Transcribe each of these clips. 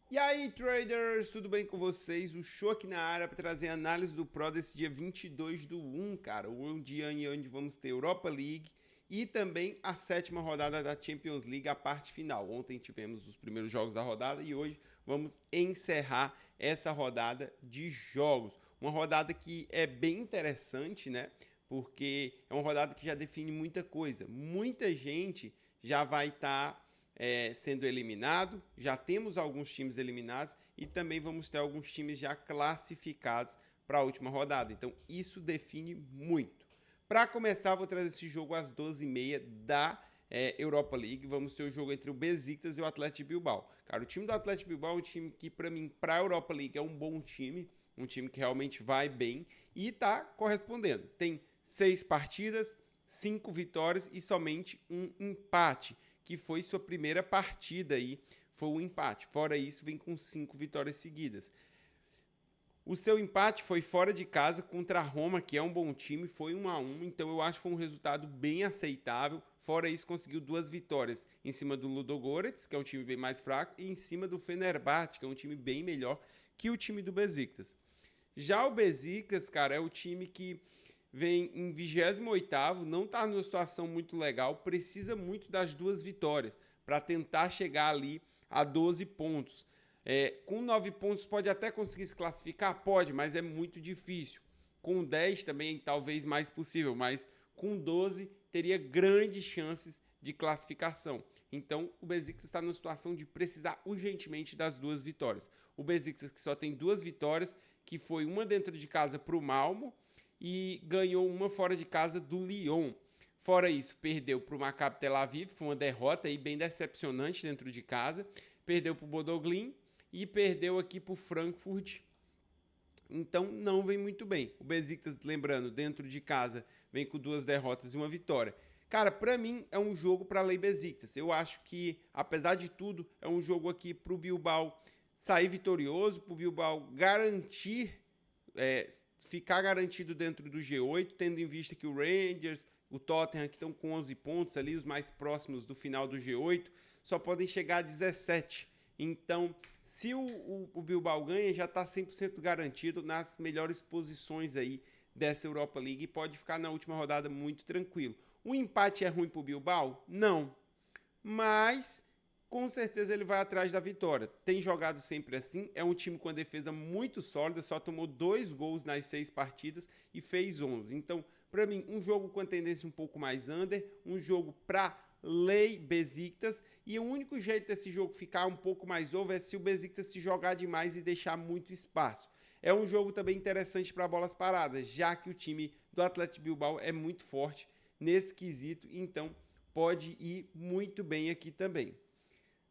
E aí, traders, tudo bem com vocês? O show aqui na área para trazer a análise do Pro desse dia 22/1, cara. Um dia onde vamos ter Europa League e também a sétima rodada da Champions League, a parte final. Ontem tivemos os primeiros jogos da rodada e hoje vamos encerrar essa rodada de jogos. Uma rodada que é bem interessante, né? Porque é uma rodada que já define muita coisa. Muita gente já vai estar sendo eliminado, já temos alguns times eliminados e também vamos ter alguns times já classificados para a última rodada. Então isso define muito. Para começar, vou trazer esse jogo às 12h30 da Europa League. Vamos ter o jogo entre o Besiktas e o Athletic Bilbao. Cara, o time do Athletic Bilbao é um time que, para mim, para a Europa League é um bom time, um time que realmente vai bem e está correspondendo. Tem 6 partidas, 5 vitórias e somente um empate, que foi sua primeira partida aí, foi um empate. Fora isso, vem com 5 vitórias seguidas. O seu empate foi fora de casa contra a Roma, que é um bom time, foi 1-1, então eu acho que foi um resultado bem aceitável. Fora isso, conseguiu 2 vitórias em cima do Ludogorets, que é um time bem mais fraco, e em cima do Fenerbahçe, que é um time bem melhor que o time do Besiktas. Já o Besiktas, cara, é o time que vem em 28º, não está numa situação muito legal, precisa muito das 2 vitórias para tentar chegar ali a 12 pontos. Com 9 pontos pode até conseguir se classificar? Pode, mas é muito difícil. Com 10 também talvez mais possível, mas com 12 teria grandes chances de classificação. Então o Besiktas está numa situação de precisar urgentemente das 2 vitórias. O Besiktas que só tem 2 vitórias, que foi uma dentro de casa para o Malmo e ganhou uma fora de casa do Lyon. Fora isso, perdeu para o Maccabi Tel Aviv, foi uma derrota aí bem decepcionante dentro de casa. Perdeu para o Bodoglin e perdeu aqui para o Frankfurt. Então não vem muito bem. O Besiktas, lembrando, dentro de casa, vem com 2 derrotas e uma vitória. Cara, para mim é um jogo para a Lei Besiktas. Eu acho que, apesar de tudo, é um jogo aqui para o Bilbao sair vitorioso, para o Bilbao garantir, ficar garantido dentro do G8, tendo em vista que o Rangers, o Tottenham, que estão com 11 pontos ali, os mais próximos do final do G8, só podem chegar a 17. Então, se o Bilbao ganha, já está 100% garantido nas melhores posições aí dessa Europa League e pode ficar na última rodada muito tranquilo. O empate é ruim para o Bilbao? Não. Mas, com certeza, ele vai atrás da vitória. Tem jogado sempre assim. É um time com a defesa muito sólida, só tomou 2 gols nas 6 partidas e fez 11. Então, para mim, um jogo com a tendência um pouco mais under, um jogo para Lei Besiktas, e o único jeito desse jogo ficar um pouco mais over é se o Besiktas se jogar demais e deixar muito espaço. É um jogo também interessante para bolas paradas, já que o time do Athletic Bilbao é muito forte nesse quesito, então pode ir muito bem aqui também.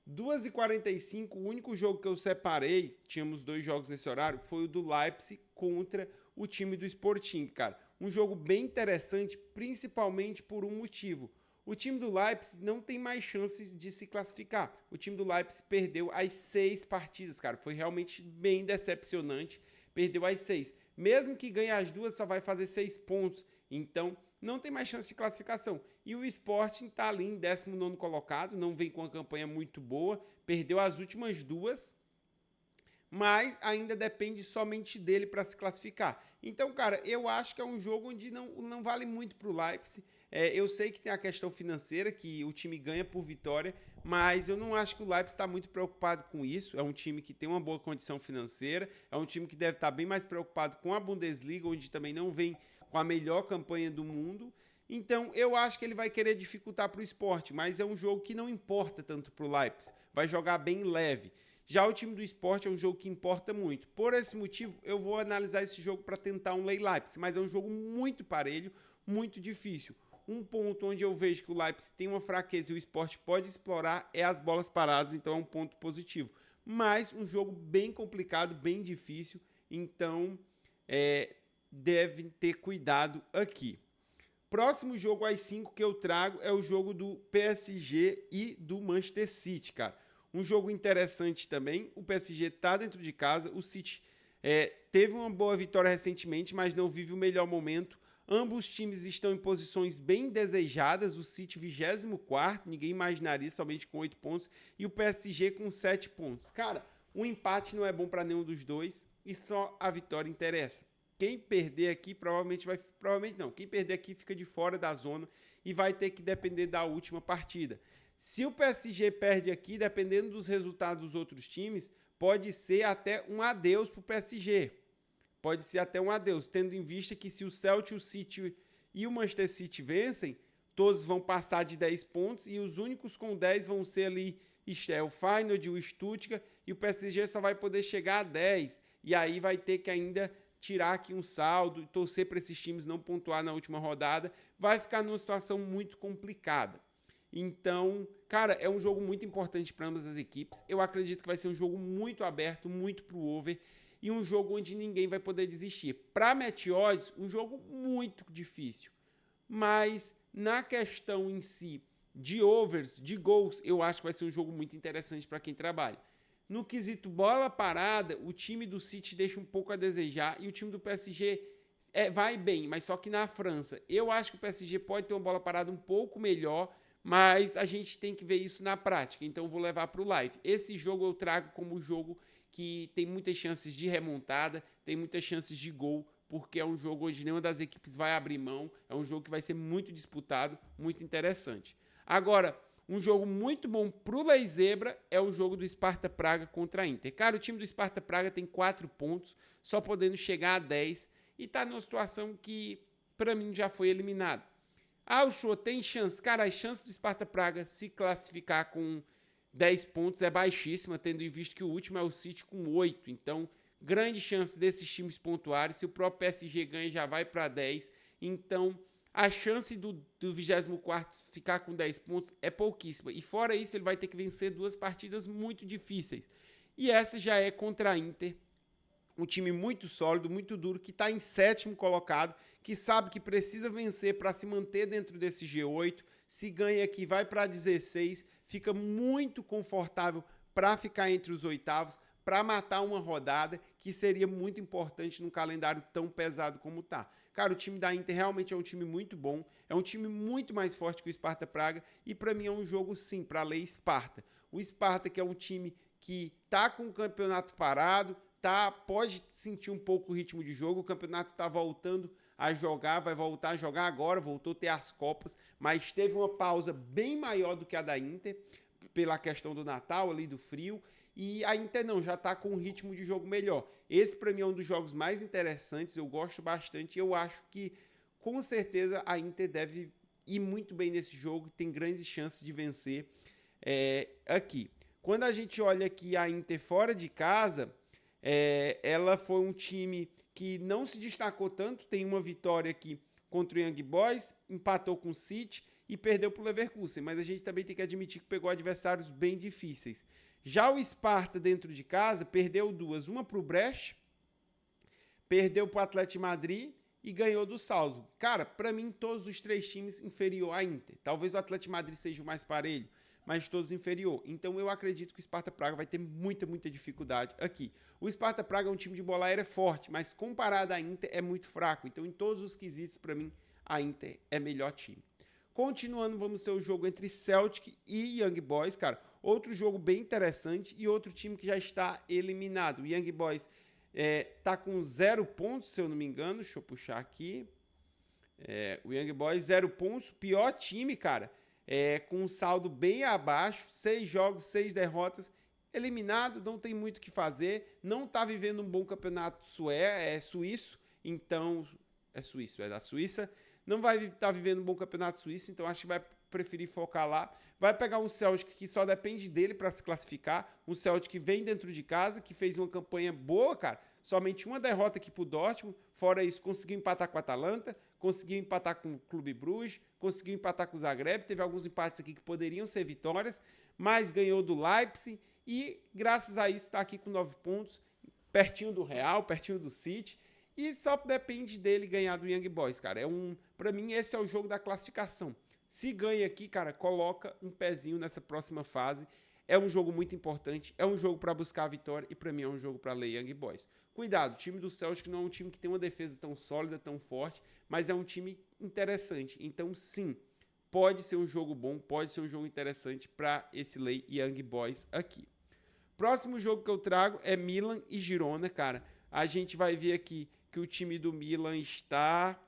2h45, o único jogo que eu separei, tínhamos 2 jogos nesse horário, foi o do Leipzig contra o time do Sporting, cara. Um jogo bem interessante, principalmente por um motivo. O time do Leipzig não tem mais chances de se classificar. O time do Leipzig perdeu as 6 partidas, cara. Foi realmente bem decepcionante. Perdeu as 6. Mesmo que ganhe as 2, só vai fazer 6 pontos. Então, não tem mais chance de classificação. E o Sporting está ali em 19º colocado, não vem com uma campanha muito boa. Perdeu as últimas 2, mas ainda depende somente dele para se classificar. Então, cara, eu acho que é um jogo onde não vale muito para o Leipzig. Eu sei que tem a questão financeira, que o time ganha por vitória, mas eu não acho que o Leipzig está muito preocupado com isso. É um time que tem uma boa condição financeira, é um time que deve estar bem mais preocupado com a Bundesliga, onde também não vem com a melhor campanha do mundo. Então, eu acho que ele vai querer dificultar para o Sport, mas é um jogo que não importa tanto para o Leipzig. Vai jogar bem leve. Já o time do Sport é um jogo que importa muito. Por esse motivo, eu vou analisar esse jogo para tentar um Lei Leipzig, mas é um jogo muito parelho, muito difícil. Um ponto onde eu vejo que o Leipzig tem uma fraqueza e o Sport pode explorar é as bolas paradas, então é um ponto positivo. Mas um jogo bem complicado, bem difícil, então deve ter cuidado aqui. Próximo jogo às 5 que eu trago é o jogo do PSG e do Manchester City, cara. Um jogo interessante também. O PSG tá dentro de casa. O City teve uma boa vitória recentemente, mas não vive o melhor momento. Ambos times estão em posições bem desejadas. O City 24º, ninguém imaginaria, somente com 8 pontos. E o PSG com 7 pontos. Cara, O empate não é bom para nenhum dos dois e só a vitória interessa. Quem perder aqui quem perder aqui fica de fora da zona e vai ter que depender da última partida. Se o PSG perde aqui, dependendo dos resultados dos outros times, pode ser até um adeus para o PSG. Pode ser até um adeus, tendo em vista que se o Celtic, o City e o Manchester City vencem, todos vão passar de 10 pontos e os únicos com 10 vão ser ali o Feyenoord, o Stuttgart, e o PSG só vai poder chegar a 10. E aí vai ter que ainda tirar aqui um saldo e torcer para esses times não pontuar na última rodada. Vai ficar numa situação muito complicada. Então, cara, é um jogo muito importante para ambas as equipes. Eu acredito que vai ser um jogo muito aberto, muito pro over, e um jogo onde ninguém vai poder desistir. Para match odds, um jogo muito difícil. Mas na questão em si de overs, de gols, eu acho que vai ser um jogo muito interessante para quem trabalha. No quesito bola parada, o time do City deixa um pouco a desejar e o time do PSG vai bem, mas só que na França. Eu acho que o PSG pode ter uma bola parada um pouco melhor, mas a gente tem que ver isso na prática, então eu vou levar para o live. Esse jogo eu trago como jogo que tem muitas chances de remontada, tem muitas chances de gol, porque é um jogo onde nenhuma das equipes vai abrir mão, é um jogo que vai ser muito disputado, muito interessante. Agora, um jogo muito bom pro Lei Zebra é o jogo do Sparta Praga contra a Inter. Cara, o time do Sparta Praga tem 4 pontos, só podendo chegar a 10, e tá numa situação que, pra mim, já foi eliminado. Ah, o Show tem chance? Cara, a chance do Sparta Praga se classificar com 10 pontos é baixíssima, tendo em vista que o último é o City com 8. Então, grande chance desses times pontuarem. Se o próprio PSG ganha, já vai para 10. Então, a chance do 24º ficar com 10 pontos é pouquíssima. E fora isso, ele vai ter que vencer 2 partidas muito difíceis. E essa já é contra a Inter. Um time muito sólido, muito duro, que está em 7º colocado, que sabe que precisa vencer para se manter dentro desse G8. Se ganha aqui, vai para 16, fica muito confortável para ficar entre os oitavos, para matar uma rodada, que seria muito importante num calendário tão pesado como tá. Cara, o time da Inter realmente é um time muito bom, é um time muito mais forte que o Sparta Praga, e para mim é um jogo, sim, para ler Sparta. O Sparta, que é um time que tá com o campeonato parado, pode sentir um pouco o ritmo de jogo, o campeonato está voltando a jogar, vai voltar a jogar agora, voltou a ter as Copas, mas teve uma pausa bem maior do que a da Inter, pela questão do Natal, ali do frio, e a Inter não, já está com um ritmo de jogo melhor. Esse para mim é um dos jogos mais interessantes, eu gosto bastante, eu acho que com certeza a Inter deve ir muito bem nesse jogo, tem grandes chances de vencer aqui. Quando a gente olha aqui a Inter fora de casa, ela foi um time que não se destacou tanto, tem uma vitória aqui contra o Young Boys, empatou com o City e perdeu para o Leverkusen, mas a gente também tem que admitir que pegou adversários bem difíceis. Já o Sparta dentro de casa perdeu 2, uma para o Brecht, perdeu para o Atlético Madrid e ganhou do Salzburg. Cara, para mim todos os 3 times inferior à Inter, talvez o Atlético Madrid seja o mais parelho, mas todos inferior. Então eu acredito que o Sparta Praga vai ter muita dificuldade aqui. O Sparta Praga é um time de bola aérea forte, mas comparado à Inter é muito fraco. Então em todos os quesitos, para mim, a Inter é melhor time. Continuando, vamos ter o jogo entre Celtic e Young Boys, cara. Outro jogo bem interessante e outro time que já está eliminado. O Young Boys tá com 0 pontos, se eu não me engano. Deixa eu puxar aqui. O Young Boys, 0 pontos. Pior time, cara. Com um saldo bem abaixo, 6 jogos, 6 derrotas, eliminado, não tem muito o que fazer, não está vivendo um bom campeonato suíço, então, é da Suíça, não vai estar vivendo um bom campeonato suíço, então acho que vai preferir focar lá, vai pegar um Celtic que só depende dele para se classificar, um Celtic que vem dentro de casa, que fez uma campanha boa, cara, somente uma derrota aqui pro Dortmund, fora isso, conseguiu empatar com a Atalanta, conseguiu empatar com o Clube Bruges, conseguiu empatar com o Zagreb, teve alguns empates aqui que poderiam ser vitórias, mas ganhou do Leipzig e, graças a isso, está aqui com 9 pontos, pertinho do Real, pertinho do City, e só depende dele ganhar do Young Boys, cara. Pra mim, esse é o jogo da classificação. Se ganha aqui, cara, coloca um pezinho nessa próxima fase. É um jogo muito importante, é um jogo para buscar a vitória e para mim é um jogo para ler Young Boys. Cuidado, o time do Celtic não é um time que tem uma defesa tão sólida, tão forte, mas é um time interessante. Então, sim, pode ser um jogo bom, pode ser um jogo interessante para esse Lei Young Boys aqui. Próximo jogo que eu trago é Milan e Girona, cara. A gente vai ver aqui que o time do Milan está...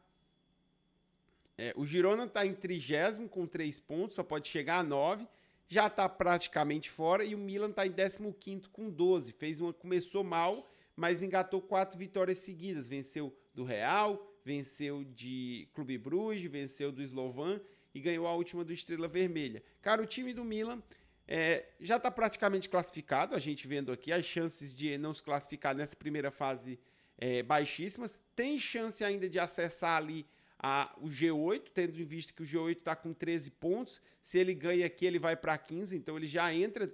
o Girona está em 30º com 3 pontos, só pode chegar a 9. Já está praticamente fora. E o Milan está em 15º com 12. Começou mal, mas engatou 4 vitórias seguidas. Venceu do Real, venceu de Clube Bruges, venceu do Slovan e ganhou a última do Estrela Vermelha. Cara, o time do Milan já está praticamente classificado. A gente vendo aqui as chances de não se classificar nessa primeira fase baixíssimas. Tem chance ainda de acessar ali o G8, tendo em vista que o G8 está com 13 pontos. Se ele ganha aqui, ele vai para 15, então ele já entra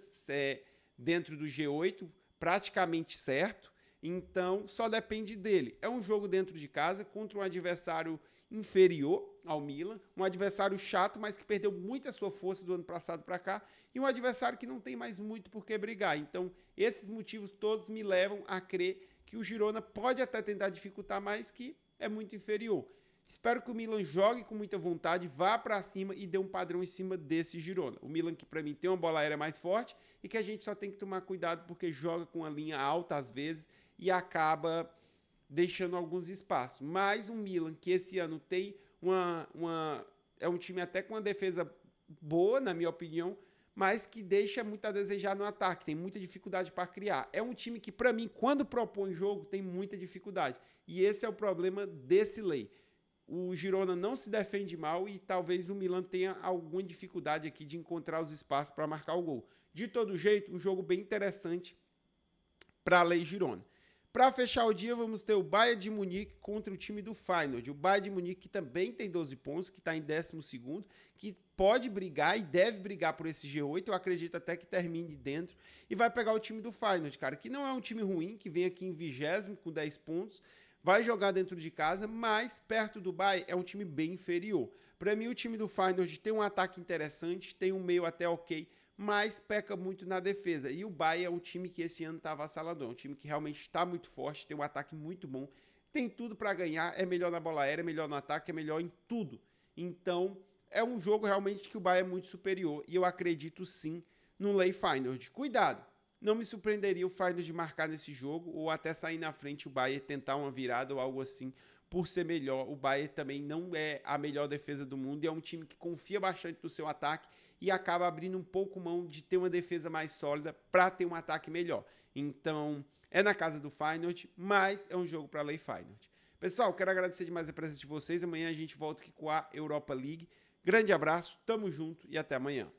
dentro do G8, praticamente certo. Então, só depende dele. É um jogo dentro de casa contra um adversário inferior ao Milan, um adversário chato, mas que perdeu muita sua força do ano passado para cá, e um adversário que não tem mais muito por que brigar. Então, esses motivos todos me levam a crer que o Girona pode até tentar dificultar, mas que é muito inferior. Espero que o Milan jogue com muita vontade, vá para cima e dê um padrão em cima desse Girona. O Milan que para mim tem uma bola aérea mais forte e que a gente só tem que tomar cuidado porque joga com a linha alta às vezes e acaba deixando alguns espaços. Mas um Milan que esse ano tem é um time até com uma defesa boa, na minha opinião, mas que deixa muito a desejar no ataque, tem muita dificuldade para criar. É um time que, para mim, quando propõe jogo, tem muita dificuldade. E esse é o problema desse lei. O Girona não se defende mal e talvez o Milan tenha alguma dificuldade aqui de encontrar os espaços para marcar o gol. De todo jeito, um jogo bem interessante para a Lei Girona. Para fechar o dia, vamos ter o Bayern de Munique contra o time do Feyenoord. O Bayern de Munique que também tem 12 pontos, que está em 12º, que pode brigar e deve brigar por esse G8. Eu acredito até que termine dentro. E vai pegar o time do Feyenoord, cara, que não é um time ruim, que vem aqui em 20º com 10 pontos. Vai jogar dentro de casa, mas perto do Bayern é um time bem inferior. Para mim, o time do Feyenoord tem um ataque interessante, tem um meio até ok, mas peca muito na defesa. E o Bayern é um time que esse ano está avassalador, um time que realmente está muito forte, tem um ataque muito bom, tem tudo para ganhar, é melhor na bola aérea, é melhor no ataque, é melhor em tudo. Então, é um jogo realmente que o Bayern é muito superior e eu acredito sim no Lei Feyenoord. Cuidado! Não me surpreenderia o Feyenoord marcar nesse jogo ou até sair na frente o Bayern tentar uma virada ou algo assim por ser melhor. O Bayern também não é a melhor defesa do mundo e é um time que confia bastante no seu ataque e acaba abrindo um pouco mão de ter uma defesa mais sólida para ter um ataque melhor. Então, é na casa do Feyenoord, mas é um jogo para a Lei Feyenoord. Pessoal, quero agradecer demais a presença de vocês. Amanhã a gente volta aqui com a Europa League. Grande abraço, tamo junto e até amanhã.